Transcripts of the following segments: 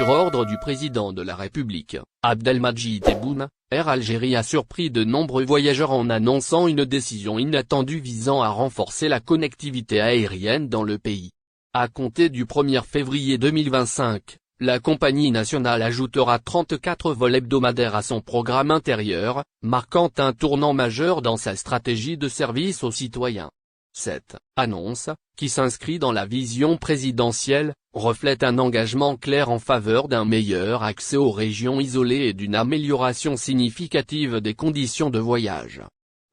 Sur ordre du président de la République, Abdelmadjid Tebboune, Air Algérie a surpris de nombreux voyageurs en annonçant une décision inattendue visant à renforcer la connectivité aérienne dans le pays. À compter du 1er février 2025, la compagnie nationale ajoutera 34 vols hebdomadaires à son programme intérieur, marquant un tournant majeur dans sa stratégie de service aux citoyens. Cette annonce, qui s'inscrit dans la vision présidentielle, reflète un engagement clair en faveur d'un meilleur accès aux régions isolées et d'une amélioration significative des conditions de voyage.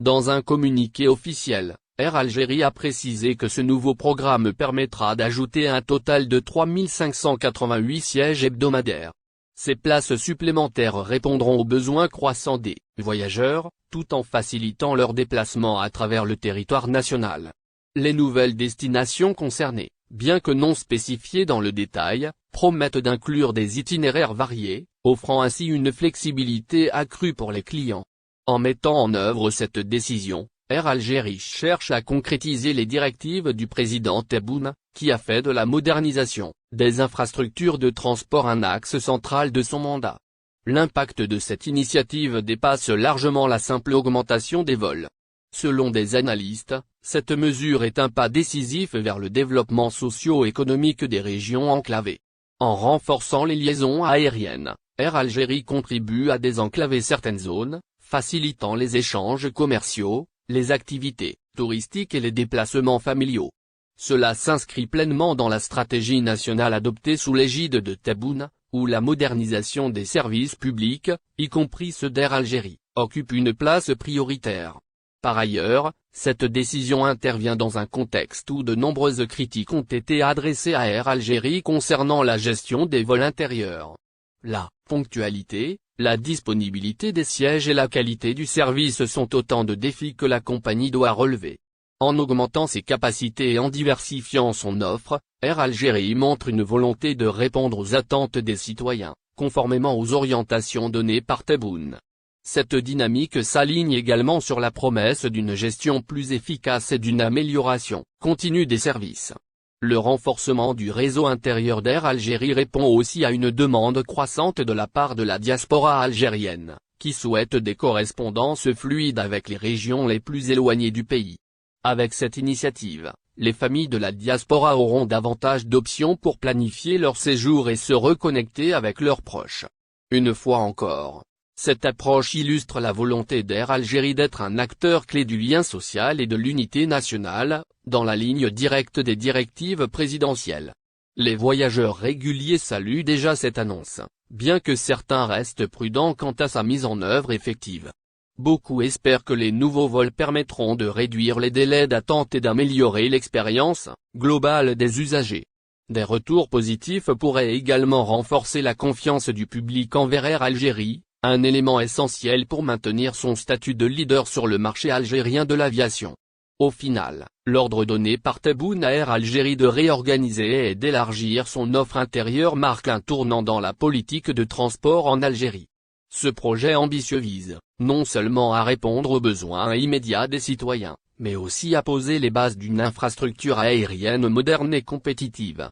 Dans un communiqué officiel, Air Algérie a précisé que ce nouveau programme permettra d'ajouter un total de 3588 sièges hebdomadaires. Ces places supplémentaires répondront aux besoins croissants des voyageurs, tout en facilitant leur déplacement à travers le territoire national. Les nouvelles destinations concernées, bien que non spécifiées dans le détail, promettent d'inclure des itinéraires variés, offrant ainsi une flexibilité accrue pour les clients. En mettant en œuvre cette décision, Air Algérie cherche à concrétiser les directives du président Tebboune, qui a fait de la modernisation des infrastructures de transport un axe central de son mandat. L'impact de cette initiative dépasse largement la simple augmentation des vols. Selon des analystes, cette mesure est un pas décisif vers le développement socio-économique des régions enclavées. En renforçant les liaisons aériennes, Air Algérie contribue à désenclaver certaines zones, facilitant les échanges commerciaux, les activités touristiques et les déplacements familiaux. Cela s'inscrit pleinement dans la stratégie nationale adoptée sous l'égide de Tebboune, où la modernisation des services publics, y compris ceux d'Air Algérie, occupe une place prioritaire. Par ailleurs, cette décision intervient dans un contexte où de nombreuses critiques ont été adressées à Air Algérie concernant la gestion des vols intérieurs. La ponctualité, la disponibilité des sièges et la qualité du service sont autant de défis que la compagnie doit relever. En augmentant ses capacités et en diversifiant son offre, Air Algérie montre une volonté de répondre aux attentes des citoyens, conformément aux orientations données par Tebboune. Cette dynamique s'aligne également sur la promesse d'une gestion plus efficace et d'une amélioration continue des services. Le renforcement du réseau intérieur d'Air Algérie répond aussi à une demande croissante de la part de la diaspora algérienne, qui souhaite des correspondances fluides avec les régions les plus éloignées du pays. Avec cette initiative, les familles de la diaspora auront davantage d'options pour planifier leur séjour et se reconnecter avec leurs proches. Une fois encore, cette approche illustre la volonté d'Air Algérie d'être un acteur clé du lien social et de l'unité nationale, dans la ligne directe des directives présidentielles. Les voyageurs réguliers saluent déjà cette annonce, bien que certains restent prudents quant à sa mise en œuvre effective. Beaucoup espèrent que les nouveaux vols permettront de réduire les délais d'attente et d'améliorer l'expérience globale des usagers. Des retours positifs pourraient également renforcer la confiance du public envers Air Algérie, un élément essentiel pour maintenir son statut de leader sur le marché algérien de l'aviation. Au final, l'ordre donné par Tebboune à Air Algérie de réorganiser et d'élargir son offre intérieure marque un tournant dans la politique de transport en Algérie. Ce projet ambitieux vise, non seulement à répondre aux besoins immédiats des citoyens, mais aussi à poser les bases d'une infrastructure aérienne moderne et compétitive.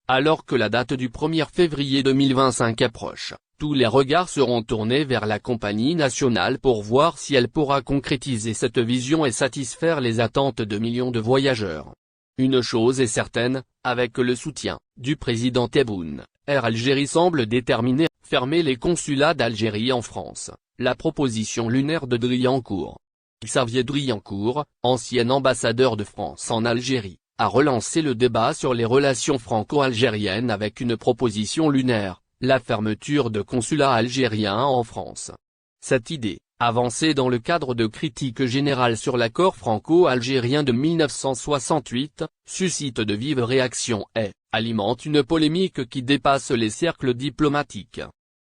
Alors que la date du 1er février 2025 approche, tous les regards seront tournés vers la compagnie nationale pour voir si elle pourra concrétiser cette vision et satisfaire les attentes de millions de voyageurs. Une chose est certaine, avec le soutien du président Tebboune, Air Algérie semble déterminée à fermer les consulats d'Algérie en France. La proposition lunaire de Driancourt. Xavier Driancourt, ancien ambassadeur de France en Algérie, a relancé le débat sur les relations franco-algériennes avec une proposition lunaire, la fermeture de consulats algériens en France. Cette idée, avancée dans le cadre de critiques générales sur l'accord franco-algérien de 1968, suscite de vives réactions et alimente une polémique qui dépasse les cercles diplomatiques.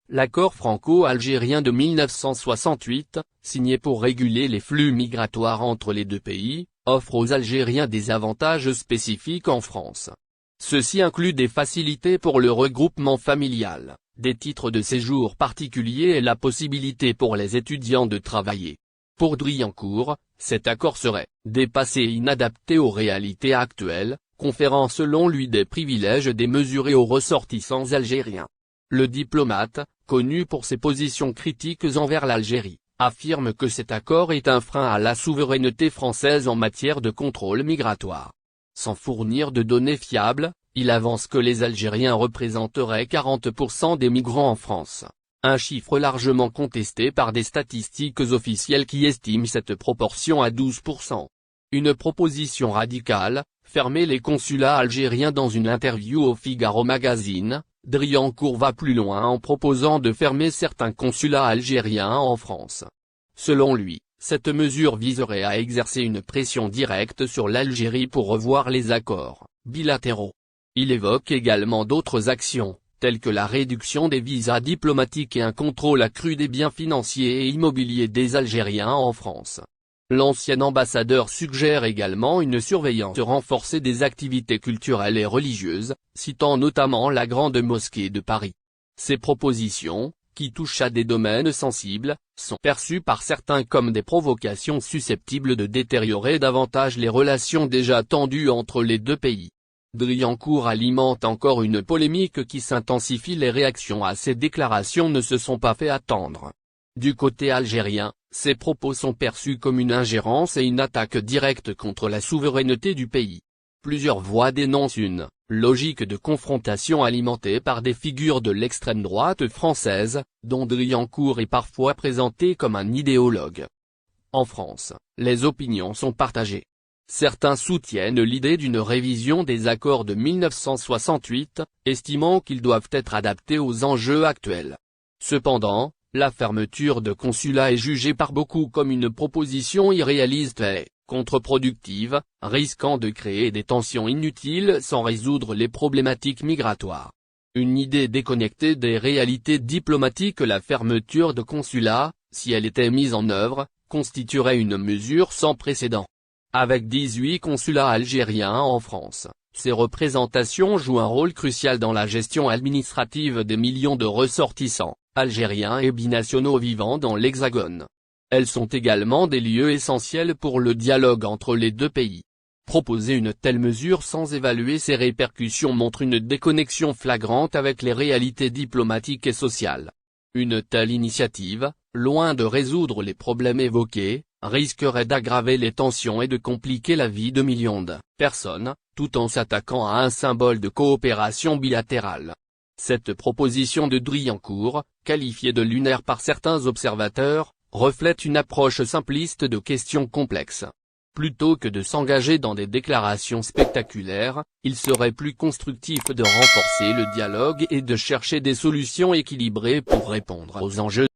L'accord franco-algérien de 1968, signé pour réguler les flux migratoires entre les deux pays, offre aux Algériens des avantages spécifiques en France. Ceci inclut des facilités pour le regroupement familial, des titres de séjour particuliers et la possibilité pour les étudiants de travailler. Pour Driancourt, cet accord serait dépassé et inadapté aux réalités actuelles, conférant selon lui des privilèges démesurés aux ressortissants algériens. Le diplomate, connu pour ses positions critiques envers l'Algérie, affirme que cet accord est un frein à la souveraineté française en matière de contrôle migratoire. Sans fournir de données fiables, il avance que les Algériens représenteraient 40% des migrants en France. Un chiffre largement contesté par des statistiques officielles qui estiment cette proportion à 12%. Une proposition radicale, fermer les consulats algériens. Dans une interview au Figaro Magazine, Driancourt va plus loin en proposant de fermer certains consulats algériens en France. Selon lui, cette mesure viserait à exercer une pression directe sur l'Algérie pour revoir les accords bilatéraux. Il évoque également d'autres actions, telles que la réduction des visas diplomatiques et un contrôle accru des biens financiers et immobiliers des Algériens en France. L'ancien ambassadeur suggère également une surveillance renforcée des activités culturelles et religieuses, citant notamment la Grande Mosquée de Paris. Ces propositions, qui touchent à des domaines sensibles, sont perçues par certains comme des provocations susceptibles de détériorer davantage les relations déjà tendues entre les deux pays. Driancourt alimente encore une polémique qui s'intensifie. Les réactions à ces déclarations ne se sont pas fait attendre. Du côté algérien, ces propos sont perçus comme une ingérence et une attaque directe contre la souveraineté du pays. Plusieurs voix dénoncent une logique de confrontation alimentée par des figures de l'extrême droite française, dont Driancourt est parfois présenté comme un idéologue. En France, les opinions sont partagées. Certains soutiennent l'idée d'une révision des accords de 1968, estimant qu'ils doivent être adaptés aux enjeux actuels. Cependant, la fermeture de consulats est jugée par beaucoup comme une proposition irréaliste et contre-productive, risquant de créer des tensions inutiles sans résoudre les problématiques migratoires. Une idée déconnectée des réalités diplomatiques. La fermeture de consulats, si elle était mise en œuvre, constituerait une mesure sans précédent. Avec 18 consulats algériens en France, ces représentations jouent un rôle crucial dans la gestion administrative des millions de ressortissants algériens et binationaux vivant dans l'Hexagone. Elles sont également des lieux essentiels pour le dialogue entre les deux pays. Proposer une telle mesure sans évaluer ses répercussions montre une déconnexion flagrante avec les réalités diplomatiques et sociales. Une telle initiative, loin de résoudre les problèmes évoqués, risquerait d'aggraver les tensions et de compliquer la vie de millions de personnes, tout en s'attaquant à un symbole de coopération bilatérale. Cette proposition de Driancourt, qualifiée de lunaire par certains observateurs, reflète une approche simpliste de questions complexes. Plutôt que de s'engager dans des déclarations spectaculaires, il serait plus constructif de renforcer le dialogue et de chercher des solutions équilibrées pour répondre aux enjeux